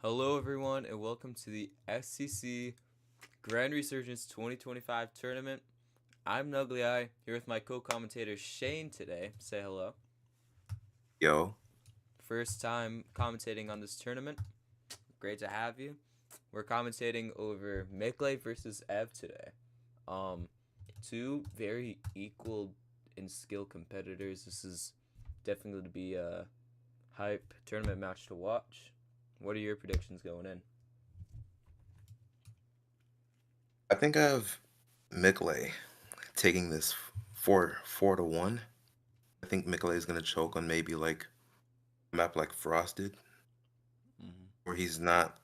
Hello, everyone, and welcome to the STC Grand Resurgence 2025 tournament. I'm Nugglei, here with my co-commentator Shane today. Say hello. Yo, First time commentating on this tournament. Great to have you. We're commentating over Miklay versus Ev today. Um, Two very equal in skill competitors. This is definitely going to be a hype tournament match to watch. What are your predictions going in? I think I have Miklay taking this four to one. I think Miklay is gonna choke on maybe like a map like Frosted, Mm-hmm. where he's not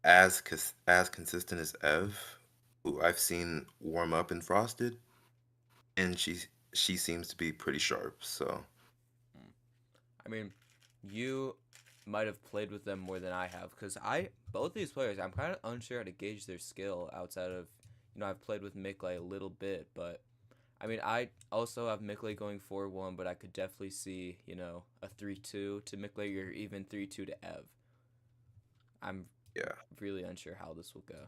as consistent as Ev, who I've seen warm up in Frosted, and she seems to be pretty sharp. So I mean, you might have played with them more than I have because both these players I'm kind of unsure how to gauge their skill outside of I've played with Miklay a little bit, but I mean I also have Miklay going 4-1, but I could definitely see a 3-2 to Miklay or even 3-2 to Ev. I'm yeah, really unsure how this will go.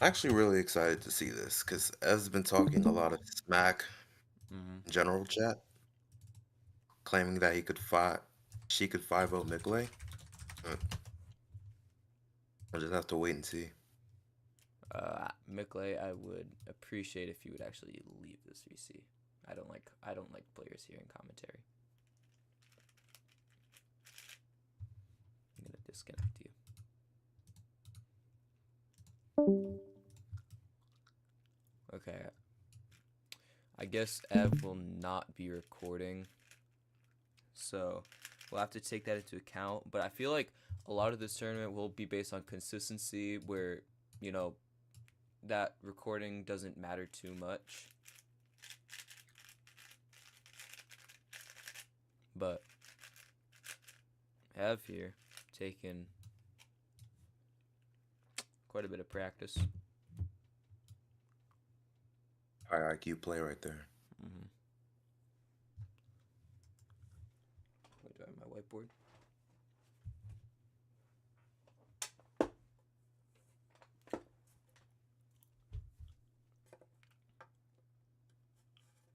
I'm actually really excited to see this because Ev's been talking a lot of smack Mm-hmm. in general chat, claiming that she could 5-0 Miklay. Uh, I'll just have to wait and see. Miklay, I would appreciate if you would actually leave this VC. I don't like players here in commentary. I'm gonna disconnect you. Okay, I guess Ev will not be recording, so we'll have to take that into account. But I feel like a lot of this tournament will be based on consistency, where you know that recording doesn't matter too much. But Ev here taken quite a bit of practice. High IQ play right there. Mm-hmm. Wait, do I have my whiteboard?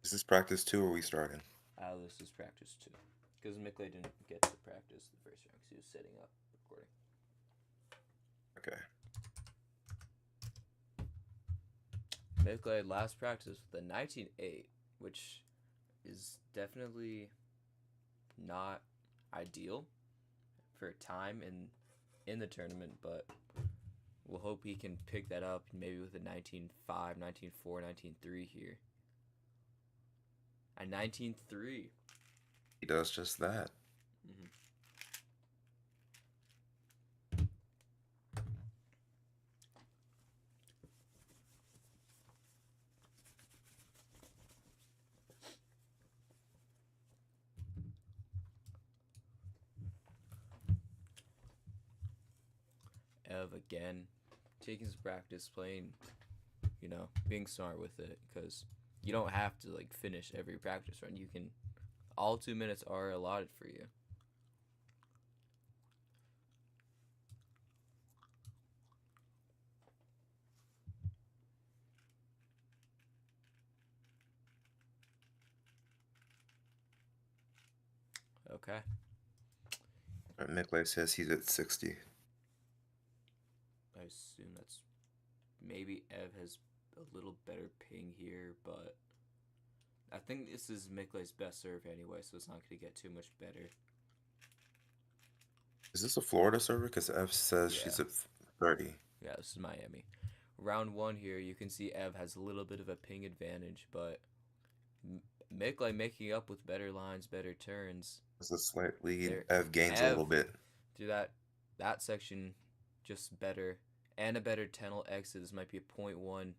Is this practice two or are we starting? This is practice too, because Miklay didn't get to practice the first round because he was setting up recording. Okay. Miklay last practice with a 19.8, which is definitely not ideal for time in the tournament, but we'll hope he can pick that up maybe with a 19.5, 19.4, 19.3 here. A 19.3. He does just that. Mm-hmm. Ev again taking his practice, playing, being smart with it, because you don't have to like finish every practice run. You can all 2 minutes are allotted for you. Okay. Miklay says he's at 60. I assume that's maybe Ev has a little better ping here, but I think this is Miklay's best serve anyway, so it's not going to get too much better. Is this a Florida server? Because F says Yeah. she's at 30. Yeah, this is Miami. Round one here, you can see Ev has a little bit of a ping advantage, but Miklay making up with better lines, better turns. It's a slight lead. There, F gains a Ev little bit. through that section, just better and a better tunnel exit. This might be a .1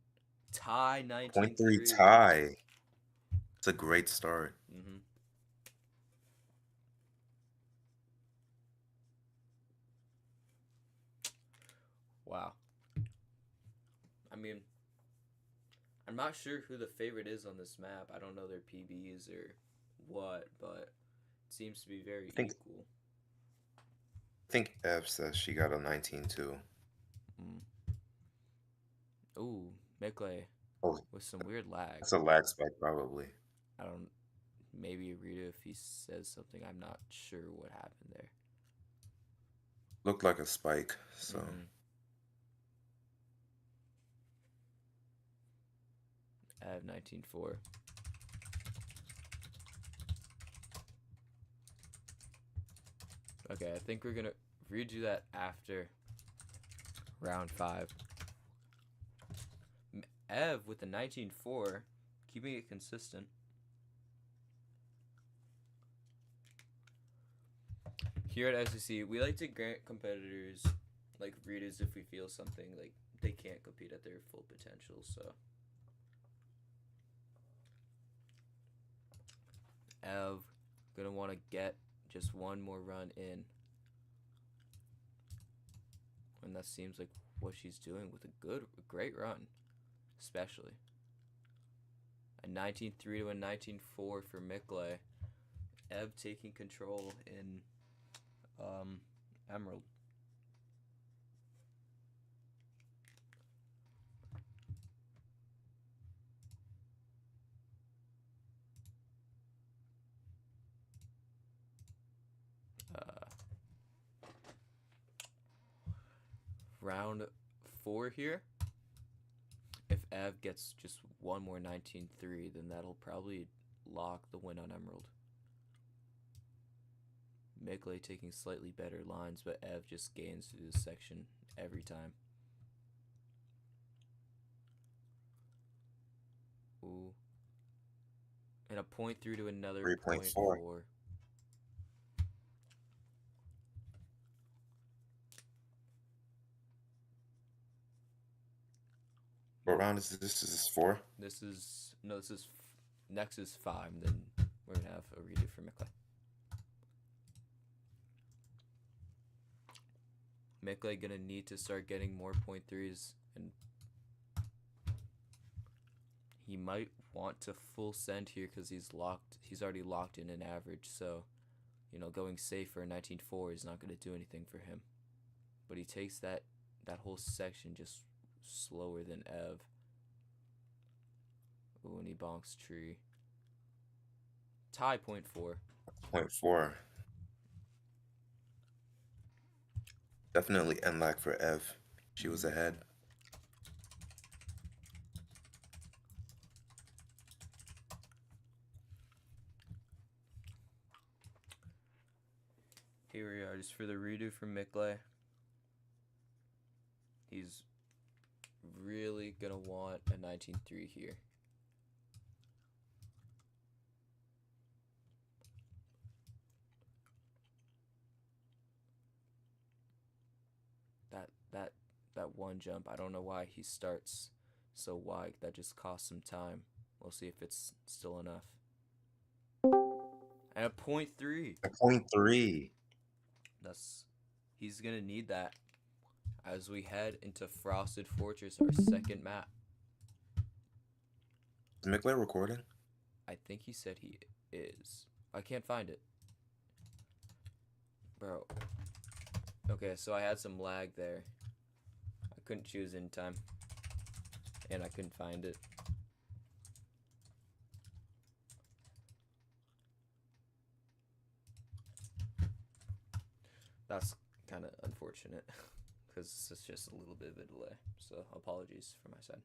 tie, Point 3 19.3. tie. It's a great start. Mm-hmm. Wow. I mean, I'm not sure who the favorite is on this map. I don't know their PBs or what, but it seems to be very think equal. I think Ev says she got a 19 too. Mm. Ooh, Miklay Oh, with some weird lag. that's a lag spike probably. I don't. Maybe read it if he says something. I'm not sure what happened there. Looked like a spike, so. Mm-hmm. I have 19-4. Okay, I think we're gonna redo that after round 5. Ev with the 19-4, keeping it consistent. Here at STC, we like to grant competitors like readers if we feel something like they can't compete at their full potential. So Ev gonna want to get just one more run in, and that seems like what she's doing with a great run, especially a 19-3 to a 19-4 for Miklay. Ev taking control in Emerald. Round 4 here. If Ev gets just one more 19-3, then that'll probably lock the win on Emerald. Miklay taking slightly better lines, but Ev just gains through this section every time. Ooh. And a point through to another 3.4. 0.4. What round is this? Is this 4? This is next is 5. Then we're gonna have a redo for Miklay. Miklay gonna need to start getting more .3s, and he might want to full send here because he's already locked in an average. So, going safe for a 19-4 is not gonna do anything for him. But he takes that whole section just slower than Ev. Ooh, and he bonks tree. Tie 0.4. 0.4. Definitely end lag for Ev. She was ahead. Here we are, just for the redo from Miklay. He's really gonna want a 19-3 here. That one jump, I don't know why he starts so wide. That just costs some time. We'll see if it's still enough. And a 0.3. A 0.3. He's gonna need that as we head into Frosted Fortress, our second map. Is Miklay recording? I think he said he is. I can't find it. Bro. Okay, so I had some lag there. I couldn't choose in time. And I couldn't find it. That's kind of unfortunate. Because it's just a little bit of a delay. So apologies for my side.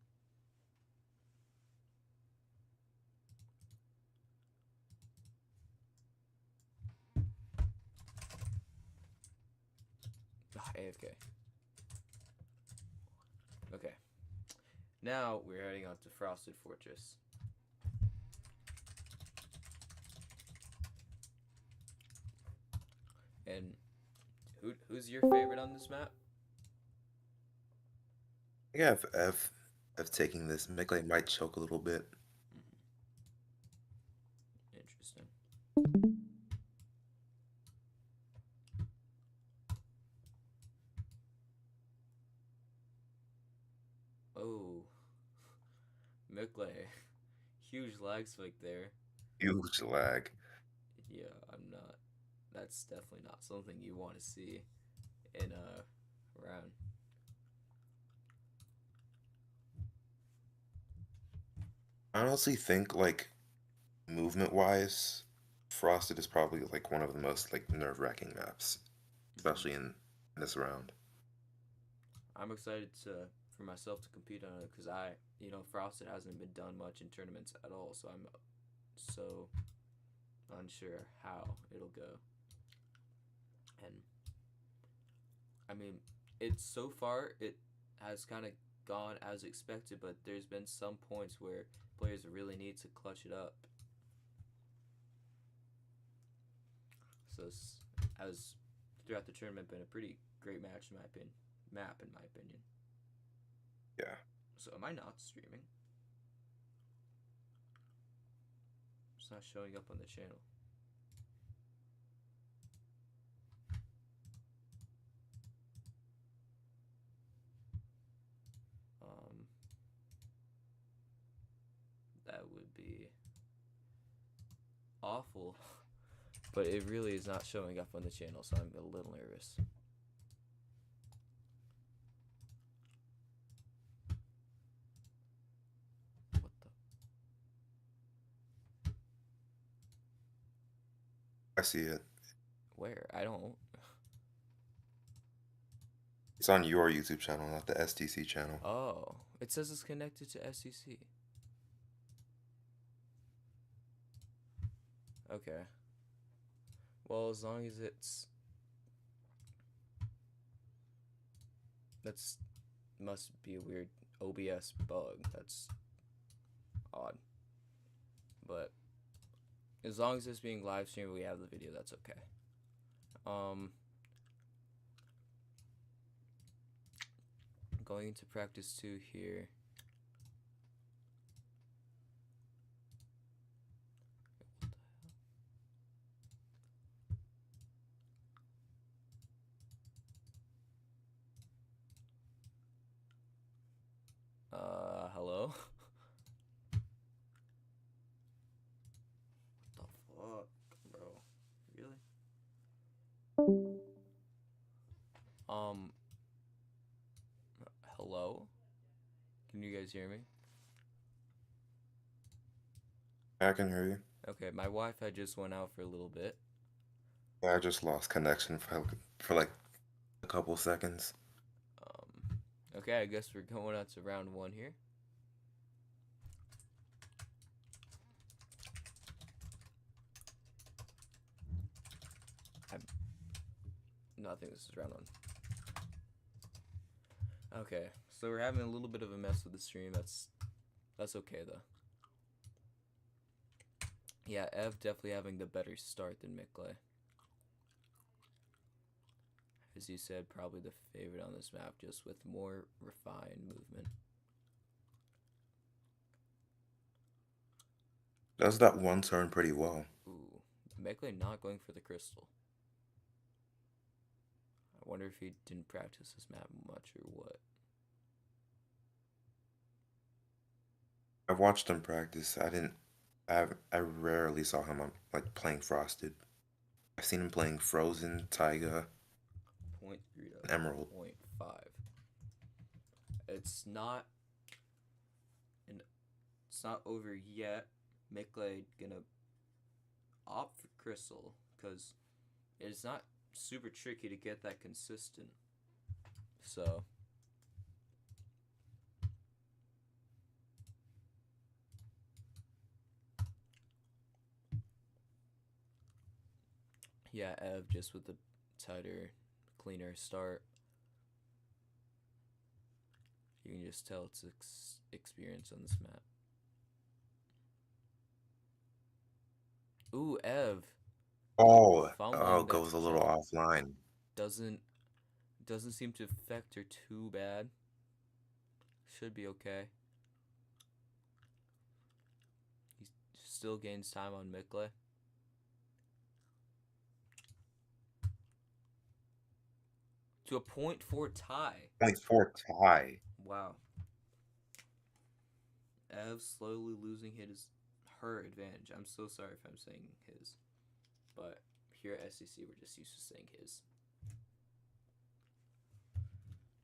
AFK. Okay. Now we're heading on to Frosted Fortress. And who's your favorite on this map? Yeah, if Ev taking this, Miklay might choke a little bit. Interesting. Oh. Miklay huge lag spike there. Huge lag. Yeah, I'm not. That's definitely not something you want to see in a round. I honestly think like movement wise, Frosted is probably like one of the most like nerve-wracking maps, Hmm. especially in this round. I'm excited to for myself to compete on it because Frosted hasn't been done much in tournaments at all, so I'm so unsure how it'll go. And I mean, it's so far it has kind of gone as expected, but there's been some points where players really need to clutch it up. So as throughout the tournament, been a pretty great match in my opinion. Map in my opinion. Yeah. So am I not streaming? It's not showing up on the channel. Um, that would be awful, but it really is not showing up on the channel, so I'm a little nervous. What the? I see it. Where? I don't. It's on your YouTube channel, not the STC channel. Oh, it says it's connected to STC. Okay. Well, as long as it's that's must be a weird OBS bug. That's odd. But as long as it's being live streamed, we have the video. That's okay. Going into practice 2 here. Hello? What the fuck, bro? Really? Hello? Can you guys hear me? I can hear you. Okay, my Wi-Fi just went out for a little bit. I just lost connection for like a couple seconds. Okay, I guess we're going out to round 1 here. No, I think this is round 1. Okay, so we're having a little bit of a mess with the stream. That's okay though. Yeah, Ev definitely having the better start than Miklay. As you said, probably the favorite on this map, just with more refined movement. Does that one turn pretty well. Ooh, Miklay not going for the crystal. I wonder if he didn't practice this map much or what. I've watched him practice. I rarely saw him like playing Frosted. I've seen him playing Frozen, Taiga, 0.3 to Emerald. 0.5. It's not over yet. Miklay gonna opt for crystal because it's not super tricky to get that consistent. So yeah, Ev just with the tighter, cleaner start. You can just tell it's experience on this map. Ooh, Ev. Oh, Fumbling that goes a little jump offline. doesn't seem to affect her too bad. Should be okay. He still gains time on Miklay. To a 0.4 tie. 0.4 tie. Wow. Ev slowly losing her advantage. I'm so sorry if I'm saying his, but here at STC we're just used to saying his.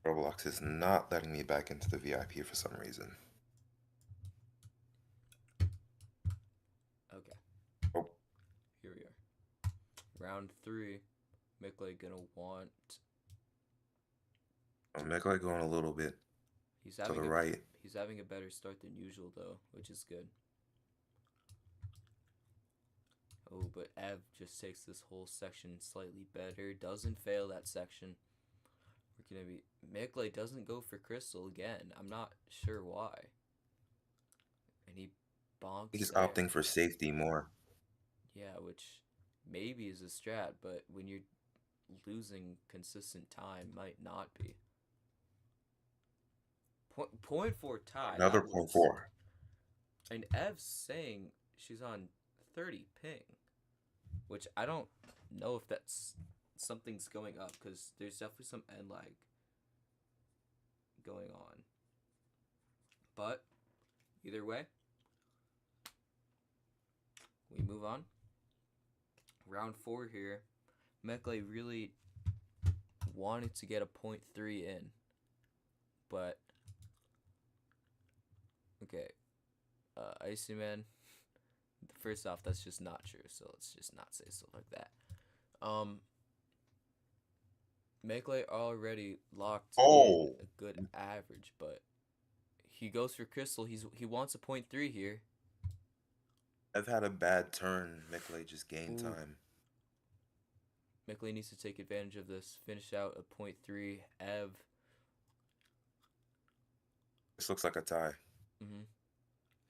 Roblox is not letting me back into the VIP for some reason. Okay. Oh. Here we are. Round 3. Miklay gonna want. Oh, Miklay going a little bit to the right. He's having a better start than usual though, which is good. Oh, but Ev just takes this whole section slightly better. Doesn't fail that section. We're gonna be. Miklay doesn't go for crystal again. I'm not sure why. And he bonks. He's there. opting for safety more. Yeah, which maybe is a strat, but when you're losing consistent time, might not be. Point 4 tie. Another point 4. And Ev's saying she's on 30 ping, which I don't know if that's something's going up, because there's definitely some end lag going on. But either way, we move on. Round 4 here. Miklay really wanted to get a point 3 in, but okay. Icy Man. First off, that's just not true, so let's just not say stuff like that. Miklay already locked in a good average, but he goes for crystal. He wants a point 3 here. I've had a bad turn. Miklay just gained time. Miklay needs to take advantage of this. Finish out a point 3. Ev. This looks like a tie.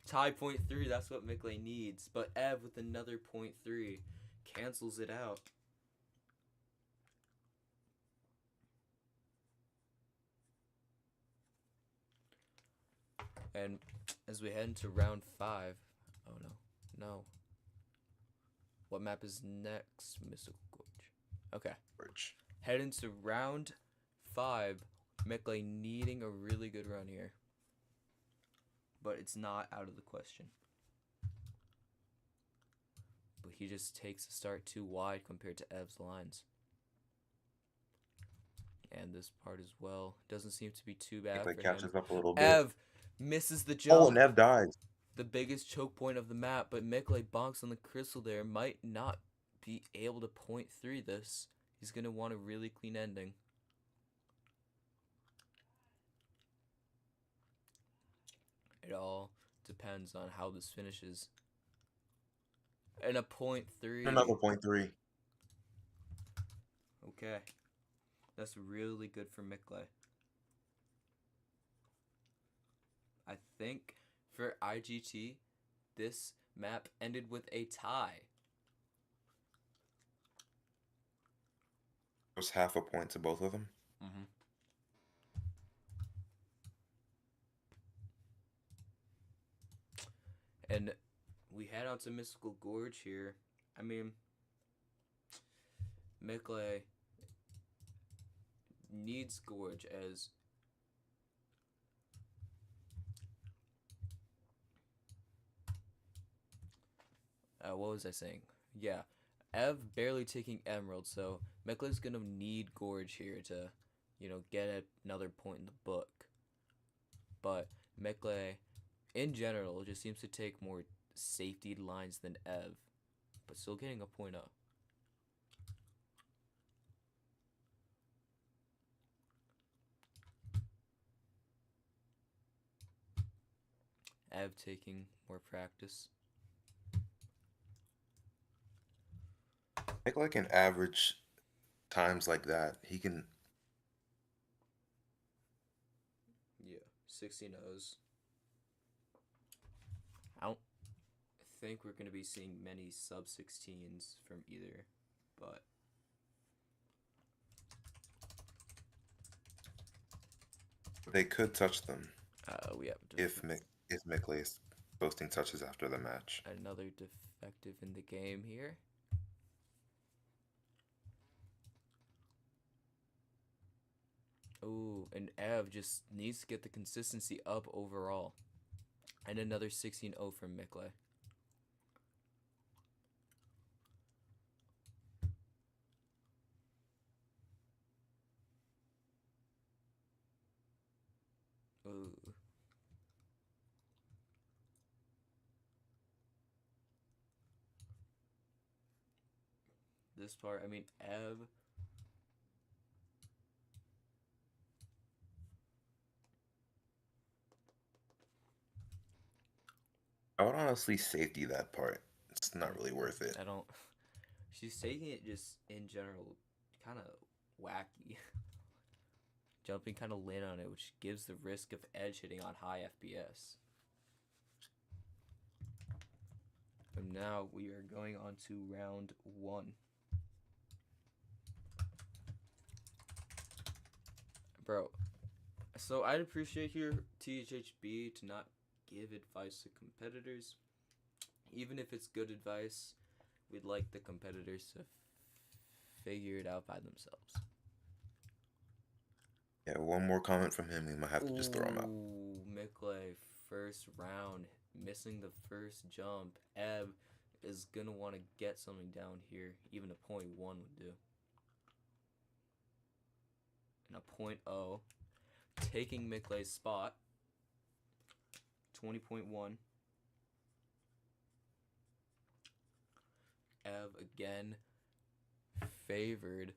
Tie point 3. That's what Miklay needs. But Ev with another point 3 cancels it out. And as we head into round 5, oh no. What map is next? Mystical Gorge. Okay. Head into round 5. Miklay needing a really good run here. But it's not out of the question. But he just takes a start too wide compared to Ev's lines. And this part as well. Doesn't seem to be too bad for him. Catches up a little bit. Ev misses the jump. Oh, and Ev dies. The biggest choke point of the map, but Miklay bonks on the crystal there. Might not be able to point 3 this. He's going to want a really clean ending. It all depends on how this finishes. And a point 3. Another point 3. Okay. That's really good for Miklay. I think for IGT, this map ended with a tie. It was half a point to both of them. And we head out to Mystical Gorge here. I mean, Miklay needs Gorge as what was I saying? Yeah, Ev barely taking Emerald, so Miklay's gonna need Gorge here to, get another point in the book. But Miklay, in general, just seems to take more safety lines than Ev, but still getting a point up. Ev taking more practice. I think an average times like that, he can. Yeah, 16 O's. I don't think we're going to be seeing many sub-16s from either, but they could touch them. We have if Miklay is posting touches after the match. Another defective in the game here. Ooh, and Ev just needs to get the consistency up overall. And another 16-0 from Miklay. this part. I mean, Ev. I would honestly safety that part. It's not really worth it. I don't. She's taking it just in general, kind of wacky. Jumping kind of late on it, which gives the risk of edge hitting on high FPS. And now we are going on to round 1. Bro, so I'd appreciate here THHB to not give advice to competitors. Even if it's good advice, we'd like the competitors to figure it out by themselves. Yeah, one more comment from him, we might have to just throw him out. Ooh, Miklay, first round, missing the first jump. Eb is going to want to get something down here. Even a 0.1 would do. And a 0.0. Taking Miklay's spot. 20.1. Ev again favored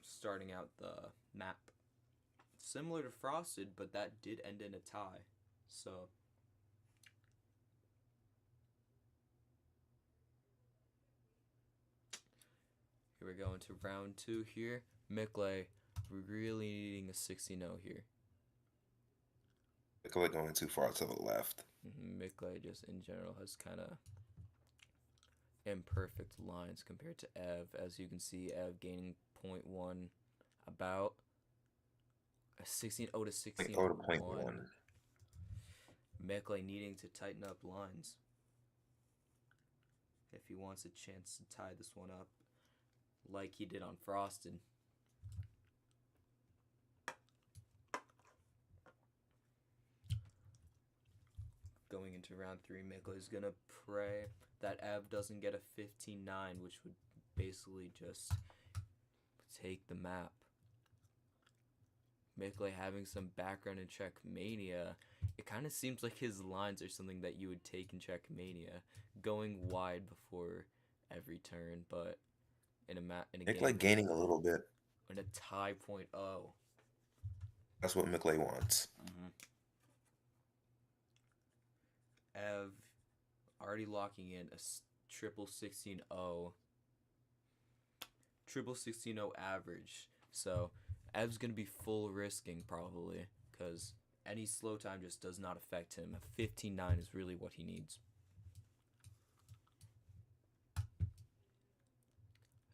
starting out the map. Similar to Frosted, but that did end in a tie. So here we go into round 2 here. Miklay really needing a 16-0 here. Miklay going too far to the left. Miklay just in general has kind of imperfect lines compared to Ev. As you can see, Ev gaining 0.1, about a 16-0 to 16-1. 0.1. Miklay needing to tighten up lines if he wants a chance to tie this one up like he did on Frosted. Going into round 3, Miklay's going to pray that Ev doesn't get a 15-9, which would basically just take the map. Miklay having some background in Checkmania. It kind of seems like his lines are something that you would take in Checkmania, going wide before every turn, but in a Miklay game, gaining a little bit. in a tie 0.0. That's what Miklay wants. Ev already locking in a triple 16-0. Triple 16-0 average. So Ev's going to be full risking probably because any slow time just does not affect him. A 15-9 is really what he needs.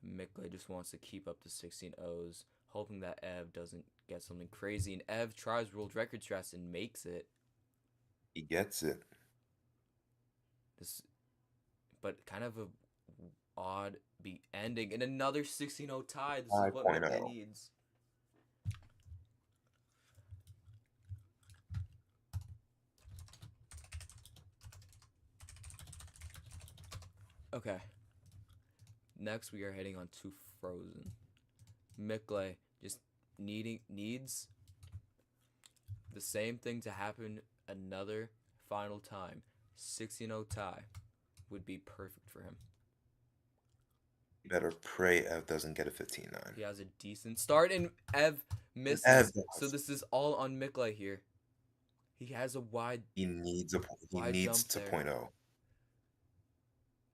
Miklay just wants to keep up the 16-0s, hoping that Ev doesn't get something crazy. And Ev tries world record strats and makes it. He gets it. This, but kind of a odd beat ending in another 16-0 tie. This is what Miklay needs. Okay. Next we are heading on to Frozen. Miklay just needs the same thing to happen another final time. 16-0 tie would be perfect for him. You better pray Ev doesn't get a 15-9. He has a decent start, and Ev misses. So this is all on Miklay here. He has a wide. He needs to 0.0.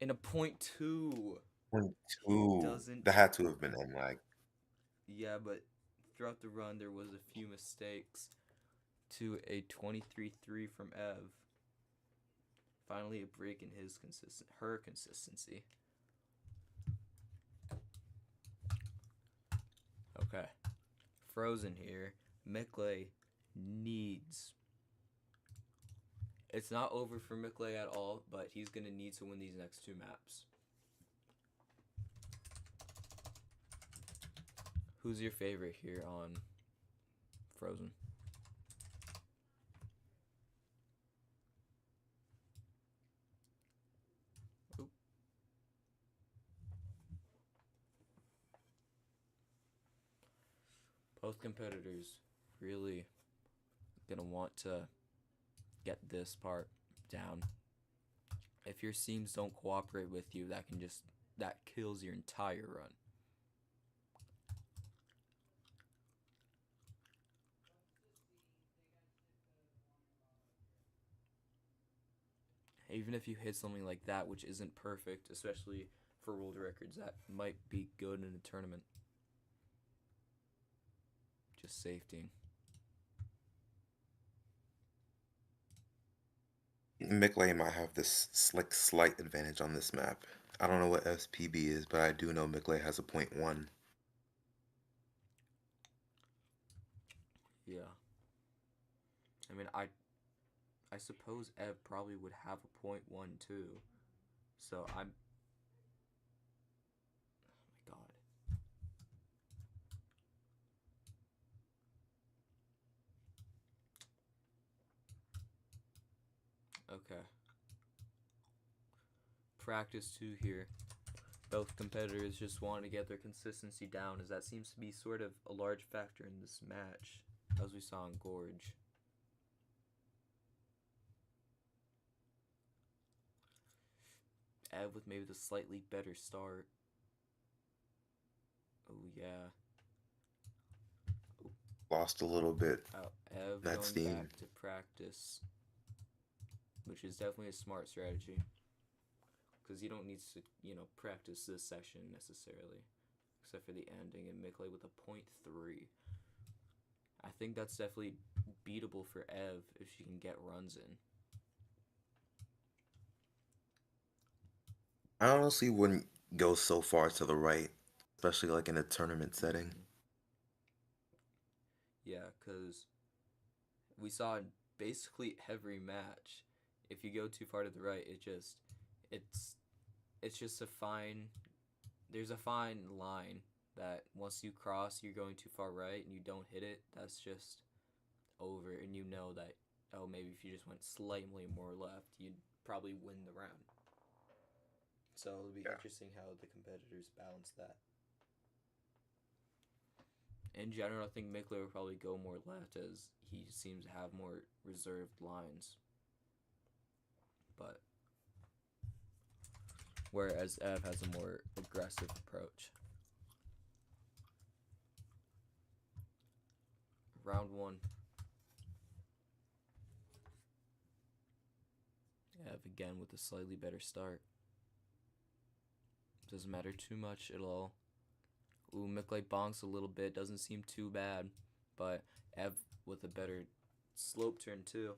In a 0.2. 0.2. That had to have been M-lag. Yeah, but throughout the run there was a few mistakes to a 23-3 from Ev. Finally a break in her consistency. Okay. Frozen here. Miklay needs. It's not over for Miklay at all, but he's going to need to win these next 2 maps. Who's your favorite here on Frozen? Oop. Both competitors really gonna want to get this part down. If your seams don't cooperate with you, that can just that kills your entire run. Even if you hit something like that, which isn't perfect, especially for world records, that might be good in a tournament. Just safety. Miklay might have this slight advantage on this map. I don't know what SPB is, but I do know Miklay has a 0.1. Yeah. I mean, I suppose Ev probably would have a 0.1 too. So I'm. Oh my god. Okay. Practice 2 here. Both competitors just want to get their consistency down, as that seems to be sort of a large factor in this match, as we saw in Gorge. Ev with maybe the slightly better start. Oh yeah. Lost a little bit. Oh, Ev That going steam. back to practice, which is definitely a smart strategy, because you don't need to, practice this session necessarily, except for the ending, and Miklay with a 0.3. I think that's definitely beatable for Ev if she can get runs in. I honestly wouldn't go so far to the right, especially like in a tournament setting. Yeah, because we saw in basically every match, if you go too far to the right, it's just a fine. There's a fine line that once you cross, you're going too far right and you don't hit it. That's just over, and you know that, oh, maybe if you just went slightly more left, you'd probably win the round. So it'll be interesting how the competitors balance that. In general, I think Miklay will probably go more left, as he seems to have more reserved lines. But whereas Ev has a more aggressive approach. Round 1. Ev again with a slightly better start. Doesn't matter too much at all. Ooh, Miklay bonks a little bit. Doesn't seem too bad. But Ev with a better slope turn too.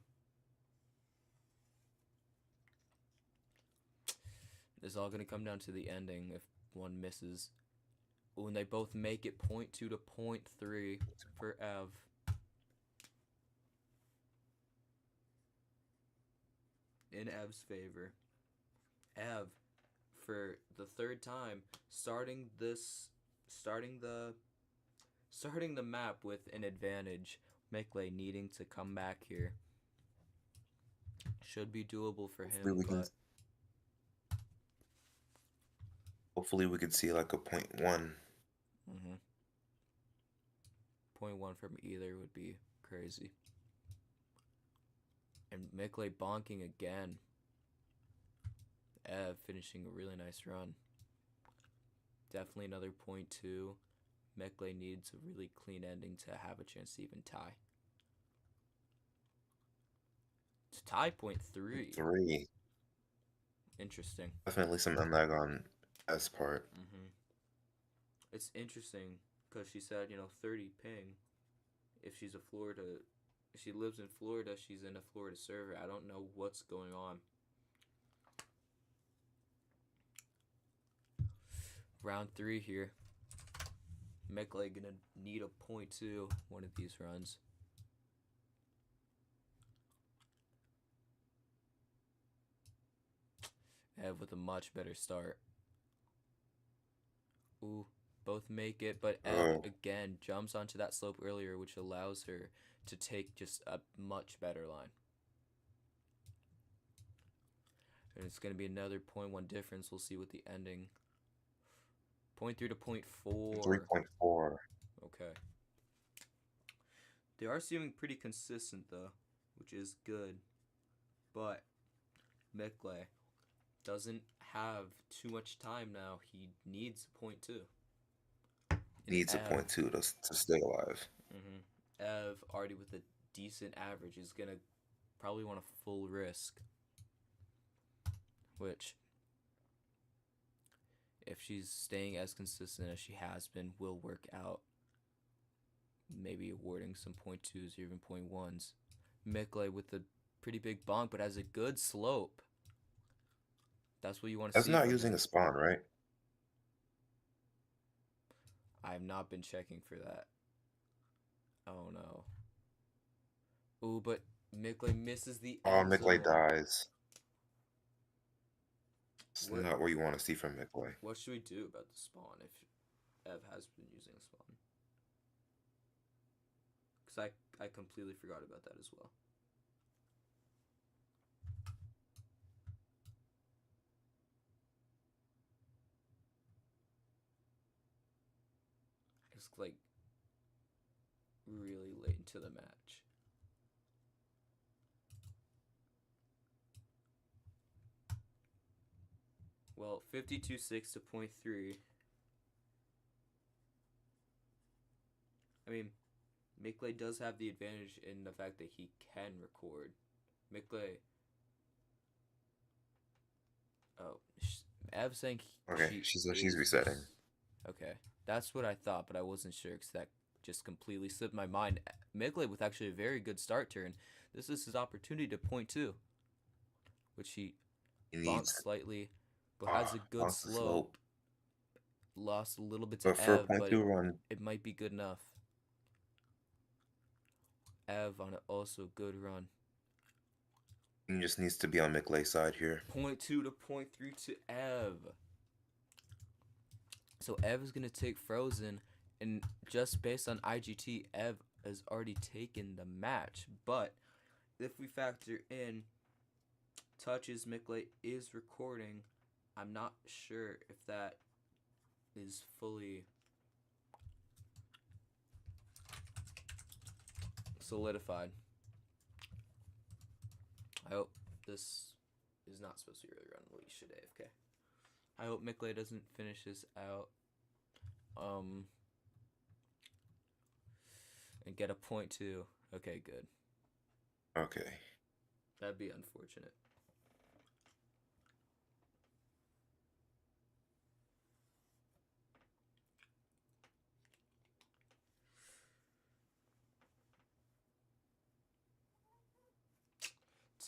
It's all going to come down to the ending if one misses. Ooh, and they both make it 0.2 to 0.3 for Ev. In Ev's favor. Ev, for the third time, starting the map with an advantage. Miklay needing to come back here. Should be doable for him, but Hopefully we could see like a 0.1. 0.1 from either would be crazy. And Miklay bonking again. Ev finishing a really nice run. Definitely another 0.2. Miklay needs a really clean ending to have a chance to even tie. To tie 0.3. 3. Interesting. Definitely some unlag on S part. It's interesting because she said, 30 ping. If she lives in Florida, she's in a Florida server. I don't know what's going on. Round 3 here. Miklay gonna need a 0.2 one of these runs. Ev with a much better start. Ooh, both make it, but Ev again jumps onto that slope earlier, which allows her to take just a much better line. And it's going to be another 0.1 difference. We'll see with the ending. 0.3 to 0.4. 3.4. Okay. They are seeming pretty consistent, though, which is good. But Miklay doesn't have too much time now. He needs a point two. And Needs a point two to stay alive. Ev, already with a decent average, is going to probably want a full risk. Which, if she's staying as consistent as she has been, will work out. Maybe awarding some point twos or even point ones. Miklay with a pretty big bonk, but has a good slope. That's what you want to That's see not from using her. a spawn, right? I have not been checking for that. Oh no. Ooh, but Miklay misses the Oh, end Miklay zone. dies. It's What not what you want to see from Miklay. what should we do about the spawn if Ev has been using a spawn? Because I completely forgot about that as well. It's like really late into the match. Well, 52-6 to point three. I mean, Miklay does have the advantage in the fact that he can record. Miklay. Oh, Ev saying Okay, she's resetting. Okay, that's what I thought, but I wasn't sure because that just completely slipped my mind. Miklay with actually a very good start turn. This is his opportunity to point two, which he bonks slightly, but has a good slope. Lost a little bit to But for a Ev, point but two run, it might be good enough. Ev on an also good run. he just needs to be on Miklay's side here. Point two to point three to Ev. So Ev is going to take Frozen, and just based on IGT, Ev has already taken the match. But if we factor in touches Miklay is recording, I'm not sure if that is fully solidified. I hope this is not supposed to be really run Alicia AFK. I hope Miklay doesn't finish this out and get a point two. Okay, good. Okay. That'd be unfortunate.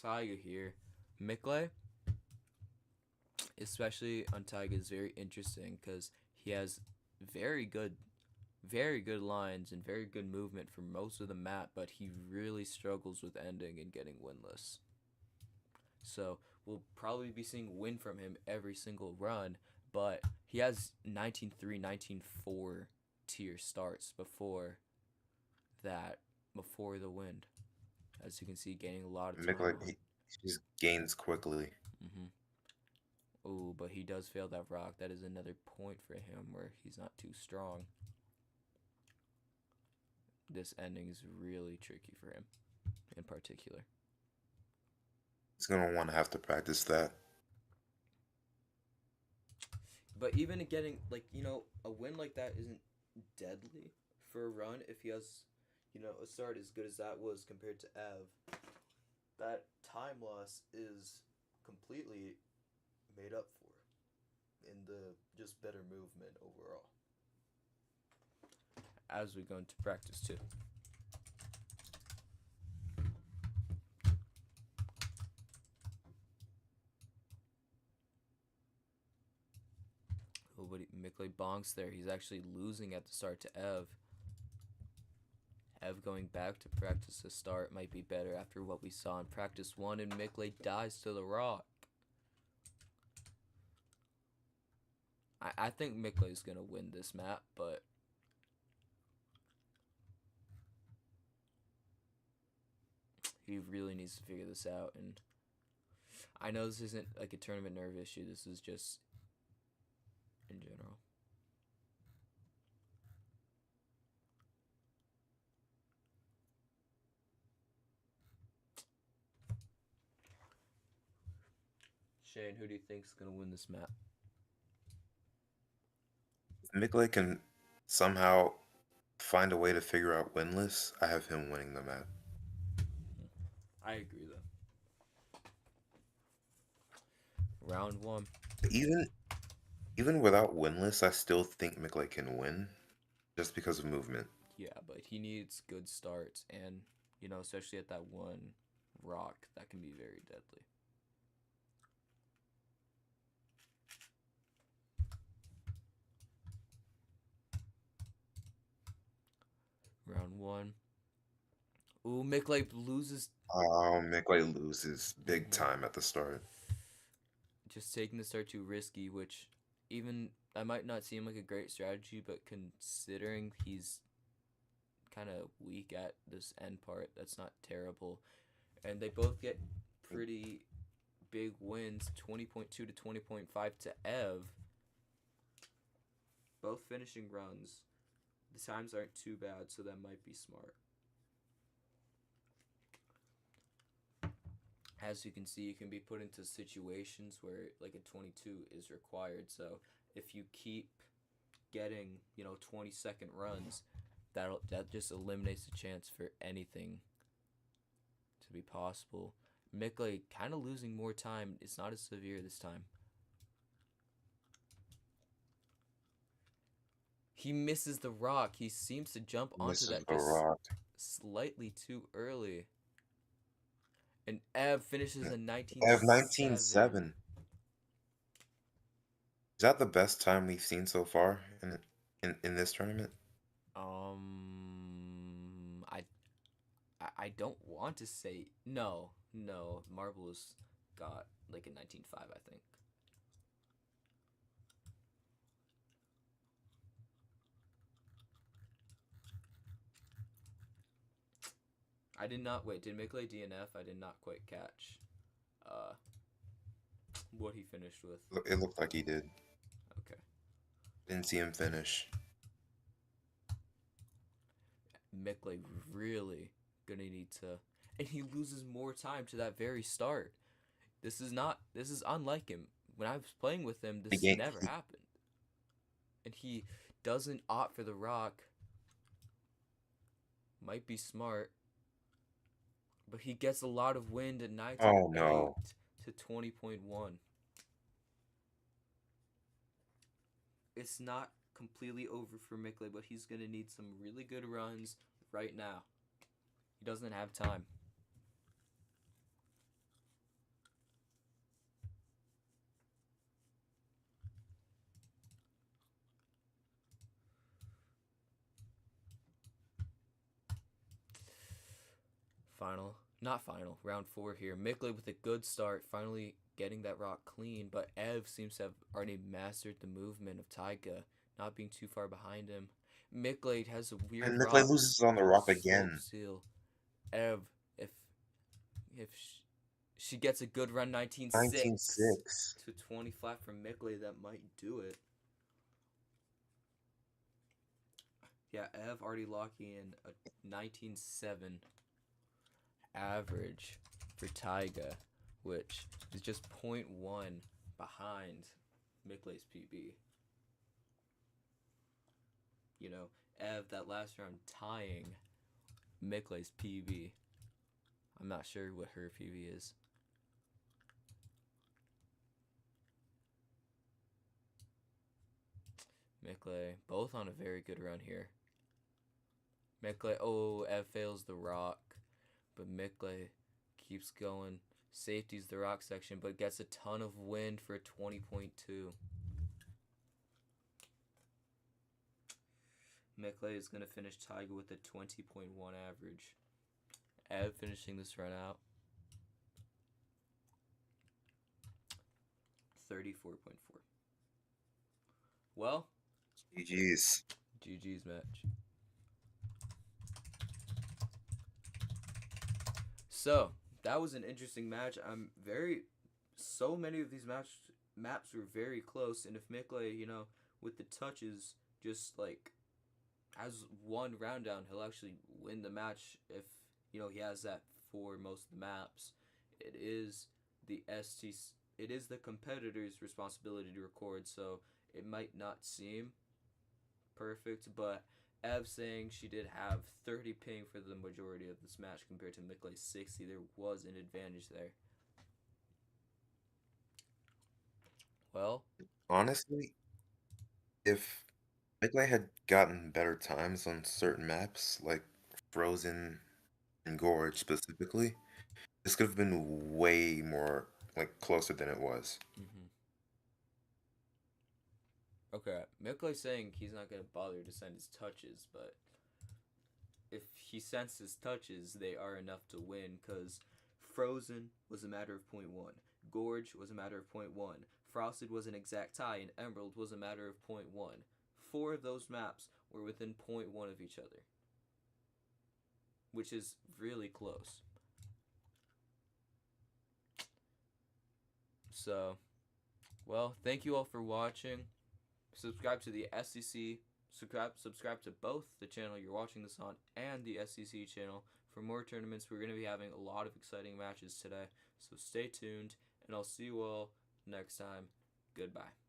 Taiga here. Miklay, especially on Taiga, is very interesting because he has very good lines and very good movement for most of the map, but he really struggles with ending and getting winless. So we'll probably be seeing win from him every single run, but he has 19-3, 19-4 tier starts before the wind. As you can see, gaining a lot of time. Miklay, he just gains quickly. Oh, but he does fail that rock. That is another point for him where he's not too strong. This ending is really tricky for him in particular. He's going to want to have to practice that. But even getting, a win like that isn't deadly for a run if he has, a start as good as that was compared to Ev. That time loss is completely made up for in the just better movement overall. As we go into practice too. Oh, but Miklay bonks there. He's actually losing at the start to Ev. Ev going back to practice the start might be better after what we saw in practice 1, and Miklay dies to the rock. I think Miklay's going to win this map, but he really needs to figure this out. And I know this isn't like a tournament nerve issue. This is just in general. Shane, who do you think's gonna win this map? If Miklay can somehow find a way to figure out winless, I have him winning the map. I agree though. Round one. Even even without winless, I still think Miklay can win, just because of movement. Yeah, but he needs good starts, and especially at that one rock, that can be very deadly. Round one. Ooh, Miklay loses. Oh, Miklay loses big Mhm. time at the start. Just taking the start too risky, which even that might not seem like a great strategy, but considering he's kind of weak at this end part, that's not terrible. And they both get pretty big wins, 20.2 to 20.5 to Ev. Both finishing runs. The times aren't too bad, so that might be smart. As you can see, you can be put into situations where like a 22 is required. So if you keep getting 20-second runs, that just eliminates the chance for anything to be possible. Miklay kind of losing more time. It's not as severe this time. He misses the rock. He seems to jump onto Misses that the just rock. slightly too early. And Ev finishes in I have 19.7. 19.7. Is that the best time we've seen so far in this tournament? I don't want to say no. No, Marbles got like a 19.5, I think. I did not wait. Did Miklay DNF? I did not quite catch uh what he finished with. It looked like he did. Okay. Didn't see him finish. Miklay really gonna need to, and he loses more time to that very start. This is unlike him. When I was playing with him, The this game. never happened. And he doesn't opt for the rock. Might be smart. But he gets a lot of wind at 19.8 Oh no. to 20.1. It's not completely over for Miklay, but he's going to need some really good runs right now. He doesn't have time. Not final, round 4 here. Miklay with a good start, finally getting that rock clean, but Ev seems to have already mastered the movement of Taiga, not being too far behind him. Miklay has a weird And Miklay rock, loses on the little rock slope again. seal. Ev, if she gets a good run, 19.6 19.6. to 25 from Miklay, that might do it. Yeah, Ev already locking in a 19.7 average for Taiga, which is just 0.1 behind Miklay's PB. Ev that last round tying Miklay's PB. I'm not sure what her PB is. Miklay, both on a very good run here. Miklay, Ev fails the rock, but Miklay keeps going. Safeties the rock section, but gets a ton of wind for 20.2. Miklay is going to finish Taiga with a 20.1 average. Ev finishing this run out. 34.4. Well, GG's. GG's match. So, that was an interesting match. So many of these maps were very close, and if Miklay, with the touches, just like has one round down, he'll actually win the match if he has that for most of the maps. It is the STC. it is the competitor's responsibility to record, so it might not seem perfect, but Ev saying she did have 30 ping for the majority of this match compared to Miklay's 60, there was an advantage there. Well, Honestly, if Miklay had gotten better times on certain maps, like Frozen and Gorge specifically, this could have been way more like closer than it was. mm-hmm. Okay, Miklay saying he's not going to bother to send his touches, but if he sends his touches, they are enough to win, because Frozen was a matter of 0.1, Gorge was a matter of 0.1, Frosted was an exact tie, and Emerald was a matter of 0.1. 4 of those maps were within 0.1 of each other, which is really close. So, well, thank you all for watching. Subscribe to the STC. Subscribe to both the channel you're watching this on and the STC channel for more tournaments. We're going to be having a lot of exciting matches today, so stay tuned, and I'll see you all next time. Goodbye.